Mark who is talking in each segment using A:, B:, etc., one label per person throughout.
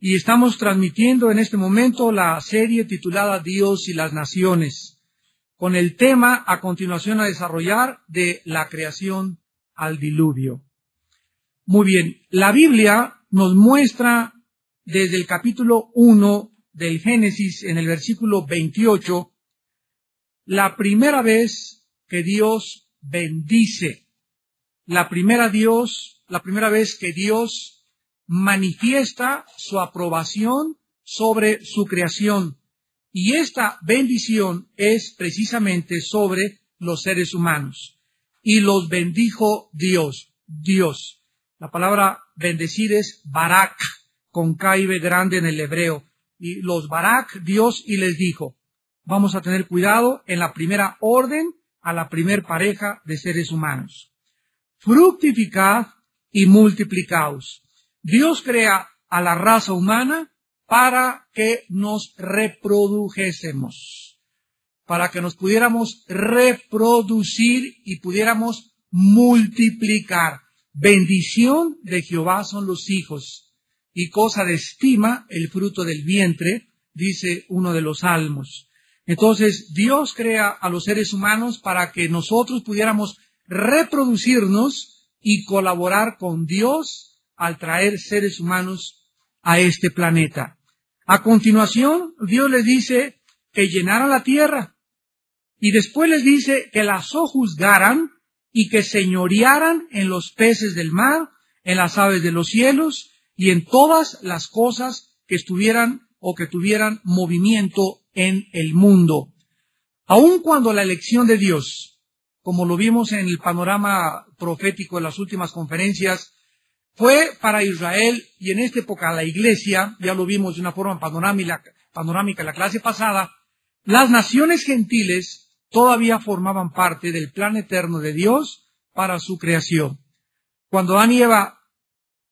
A: y estamos transmitiendo en este momento la serie titulada Dios y las Naciones, con el tema a continuación a desarrollar de la creación al diluvio. Muy bien, la Biblia nos muestra desde el capítulo 1 del Génesis, en el versículo 28, la primera vez que Dios bendice, la primera vez que Dios manifiesta su aprobación sobre su creación. Y esta bendición es precisamente sobre los seres humanos. Y los bendijo Dios. La palabra bendecir es barak, con K y B grande en el hebreo. Y los barak Dios y les dijo. Vamos a tener cuidado en la primera orden a la primer pareja de seres humanos. Fructificad y multiplicaos. Dios crea a la raza humana para que nos reprodujésemos, para que nos pudiéramos reproducir y pudiéramos multiplicar. Bendición de Jehová son los hijos, y cosa de estima el fruto del vientre, dice uno de los salmos. Entonces, Dios crea a los seres humanos para que nosotros pudiéramos reproducirnos y colaborar con Dios al traer seres humanos a este planeta. A continuación, Dios les dice que llenaran la tierra y después les dice que la sojuzgaran y que señorearan en los peces del mar, en las aves de los cielos y en todas las cosas que estuvieran o que tuvieran movimiento en el mundo. Aun cuando la elección de Dios, como lo vimos en el panorama profético de las últimas conferencias, fue para Israel y en esta época la Iglesia, ya lo vimos de una forma panorámica en la clase pasada, las naciones gentiles todavía formaban parte del plan eterno de Dios para su creación. Cuando Adán y Eva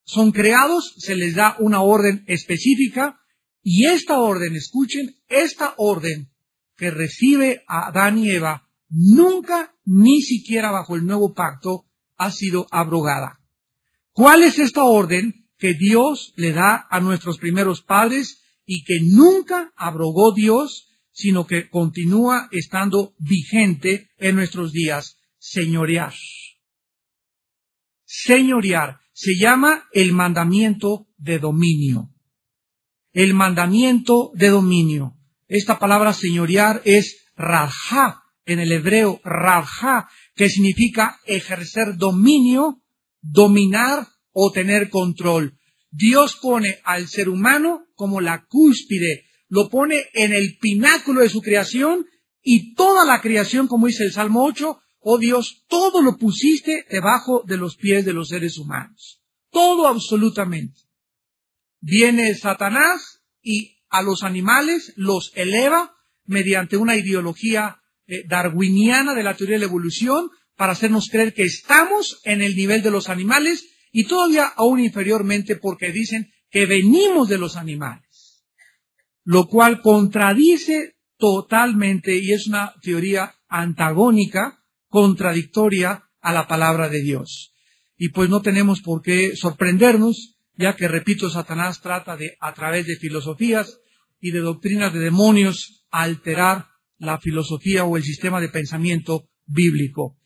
A: son creados, se les da una orden específica y esta orden, escuchen, esta orden que recibe a Adán y Eva nunca, ni siquiera bajo el nuevo pacto, ha sido abrogada. ¿Cuál es esta orden que Dios le da a nuestros primeros padres y que nunca abrogó Dios, sino que continúa estando vigente en nuestros días? Señorear. Señorear se llama el mandamiento de dominio. El mandamiento de dominio. Esta palabra señorear es rajá, en el hebreo rajá, que significa ejercer dominio, dominar o tener control. Dios pone al ser humano como la cúspide, lo pone en el pináculo de su creación y toda la creación, como dice el Salmo 8, oh Dios, todo lo pusiste debajo de los pies de los seres humanos. Todo absolutamente. Viene Satanás y a los animales los eleva mediante una ideología darwiniana de la teoría de la evolución para hacernos creer que estamos en el nivel de los animales y todavía aún inferiormente porque dicen que venimos de los animales, lo cual contradice totalmente y es una teoría antagónica, contradictoria a la palabra de Dios. Y pues no tenemos por qué sorprendernos, ya que, repito, Satanás trata de, a través de filosofías y de doctrinas de demonios, alterar la filosofía o el sistema de pensamiento bíblico.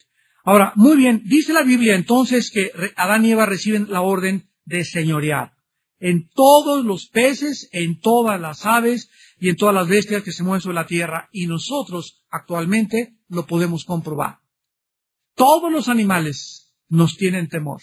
A: Ahora, muy bien, dice la Biblia entonces que Adán y Eva reciben la orden de señorear en todos los peces, en todas las aves y en todas las bestias que se mueven sobre la tierra. Y nosotros actualmente lo podemos comprobar. Todos los animales nos tienen temor.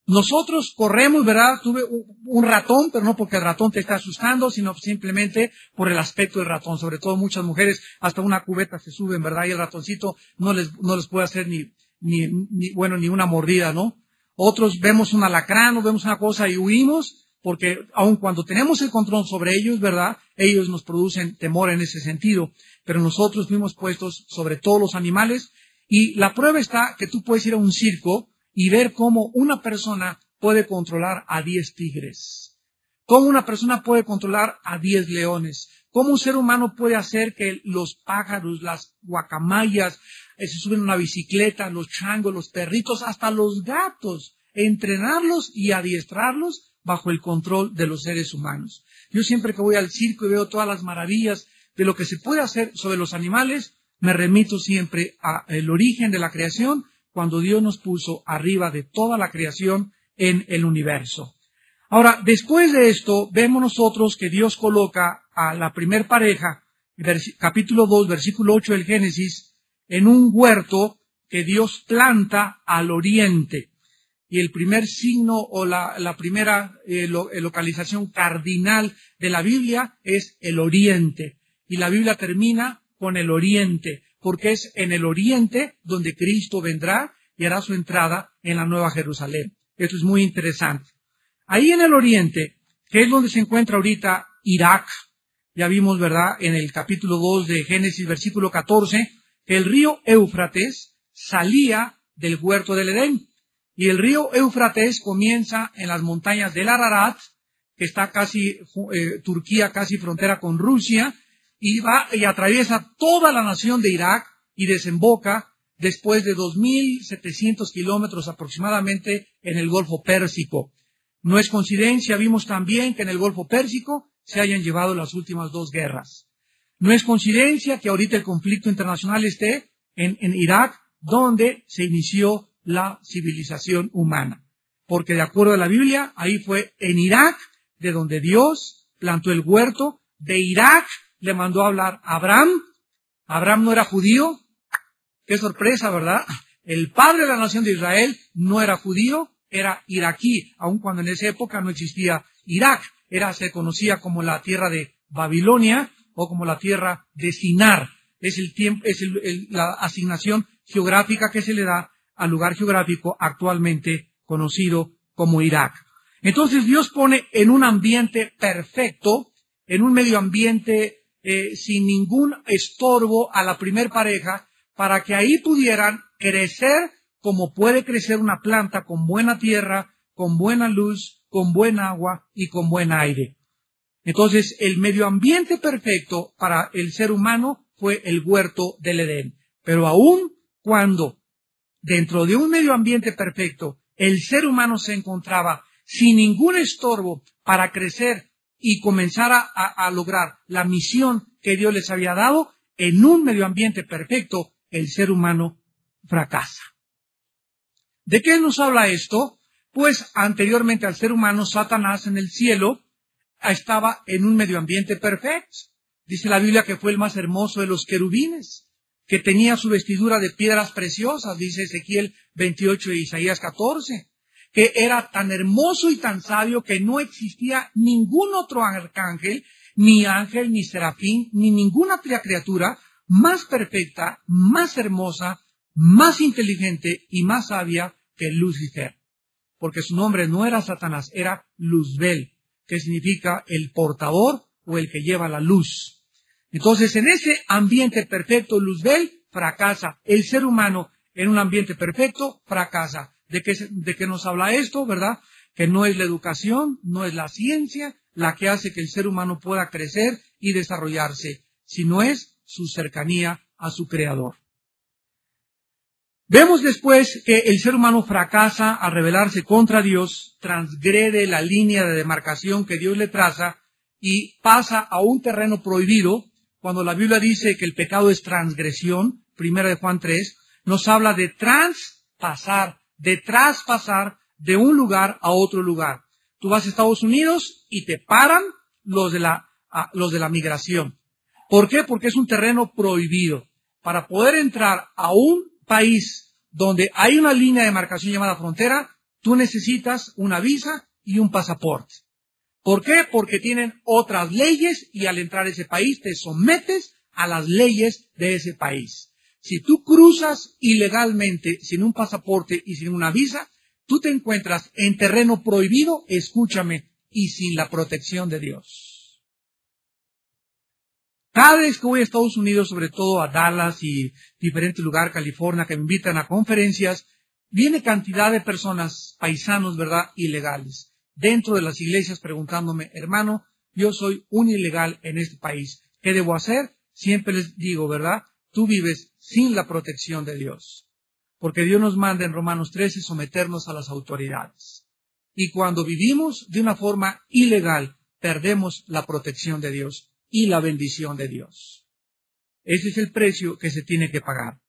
A: Nosotros corremos, ¿verdad? Tuve un ratón, pero no porque el ratón te está asustando, sino simplemente por el aspecto del ratón. Sobre todo muchas mujeres hasta una cubeta se suben, ¿verdad? Y el ratoncito no les puede hacer ni una mordida, ¿no? Otros vemos un alacrán o vemos una cosa y huimos, porque aun cuando tenemos el control sobre ellos, ¿verdad? Ellos nos producen temor en ese sentido. Pero nosotros fuimos puestos sobre todos los animales y la prueba está que tú puedes ir a un circo y ver cómo una persona puede controlar a 10 tigres, cómo una persona puede controlar a 10 leones, cómo un ser humano puede hacer que los pájaros, las guacamayas, se suben a una bicicleta, los changos, los perritos, hasta los gatos entrenarlos y adiestrarlos bajo el control de los seres humanos. Yo siempre que voy al circo y veo todas las maravillas de lo que se puede hacer sobre los animales, me remito siempre al origen de la creación, cuando Dios nos puso arriba de toda la creación en el universo. Ahora, después de esto, vemos nosotros que Dios coloca a la primer pareja, capítulo 2, versículo 8 del Génesis, en un huerto que Dios planta al oriente. Y el primer signo o la primera localización cardinal de la Biblia es el oriente. Y la Biblia termina con el oriente, porque es en el oriente donde Cristo vendrá y hará su entrada en la Nueva Jerusalén. Esto es muy interesante. Ahí en el oriente, que es donde se encuentra ahorita Irak, ya vimos, ¿verdad?, en el capítulo 2 de Génesis, versículo 14, que el río Éufrates salía del huerto del Edén. Y el río Éufrates comienza en las montañas del Ararat, que está casi, Turquía casi frontera con Rusia, y va y atraviesa toda la nación de Irak y desemboca después de 2.700 kilómetros aproximadamente en el Golfo Pérsico. No es coincidencia, vimos también que en el Golfo Pérsico se hayan llevado las últimas 2 guerras. No es coincidencia que ahorita el conflicto internacional esté en Irak, donde se inició la civilización humana. Porque de acuerdo a la Biblia, ahí fue en Irak de donde Dios plantó el huerto. De Irak le mandó a hablar a Abraham. Abraham no era judío. Qué sorpresa, ¿verdad? El padre de la nación de Israel no era judío, era iraquí, aun cuando en esa época no existía Irak. Se conocía como la tierra de Babilonia o como la tierra de Sinar. Es la asignación geográfica que se le da al lugar geográfico actualmente conocido como Irak. Entonces Dios pone en un ambiente perfecto, en un medio ambiente sin ningún estorbo a la primer pareja, para que ahí pudieran crecer como puede crecer una planta, con buena tierra, con buena luz, con buen agua y con buen aire. Entonces, el medio ambiente perfecto para el ser humano fue el huerto del Edén. Pero aún cuando dentro de un medio ambiente perfecto el ser humano se encontraba sin ningún estorbo para crecer y comenzar a lograr la misión que Dios les había dado, en un medio ambiente perfecto el ser humano fracasa. ¿De qué nos habla esto? Pues anteriormente al ser humano, Satanás en el cielo estaba en un medio ambiente perfecto. Dice la Biblia que fue el más hermoso de los querubines, que tenía su vestidura de piedras preciosas, dice Ezequiel 28 y Isaías 14, que era tan hermoso y tan sabio que no existía ningún otro arcángel, ni ángel, ni serafín, ni ninguna otra criatura más perfecta, más hermosa, más inteligente y más sabia que Lucifer. Porque su nombre no era Satanás, era Luzbel, que significa el portador o el que lleva la luz. Entonces, en ese ambiente perfecto, Luzbel fracasa. El ser humano en un ambiente perfecto fracasa. ¿De qué nos habla esto, verdad? Que no es la educación, no es la ciencia la que hace que el ser humano pueda crecer y desarrollarse, sino es su cercanía a su Creador. Vemos después que el ser humano fracasa al rebelarse contra Dios, transgrede la línea de demarcación que Dios le traza y pasa a un terreno prohibido. Cuando la Biblia dice que el pecado es transgresión, 1 Juan 3, nos habla de traspasar de un lugar a otro lugar. Tú vas a Estados Unidos y te paran los de la migración. ¿Por qué? Porque es un terreno prohibido. Para poder entrar a un país donde hay una línea de demarcación llamada frontera, tú necesitas una visa y un pasaporte. ¿Por qué? Porque tienen otras leyes y al entrar a ese país te sometes a las leyes de ese país. Si tú cruzas ilegalmente sin un pasaporte y sin una visa, tú te encuentras en terreno prohibido, escúchame, y sin la protección de Dios. Cada vez que voy a Estados Unidos, sobre todo a Dallas y diferentes lugares, California, que me invitan a conferencias, viene cantidad de personas, paisanos, ¿verdad?, ilegales, dentro de las iglesias preguntándome, hermano, yo soy un ilegal en este país, ¿qué debo hacer? Siempre les digo, ¿verdad?, tú vives sin la protección de Dios. Porque Dios nos manda en Romanos 13 someternos a las autoridades. Y cuando vivimos de una forma ilegal, perdemos la protección de Dios y la bendición de Dios. Ese es el precio que se tiene que pagar.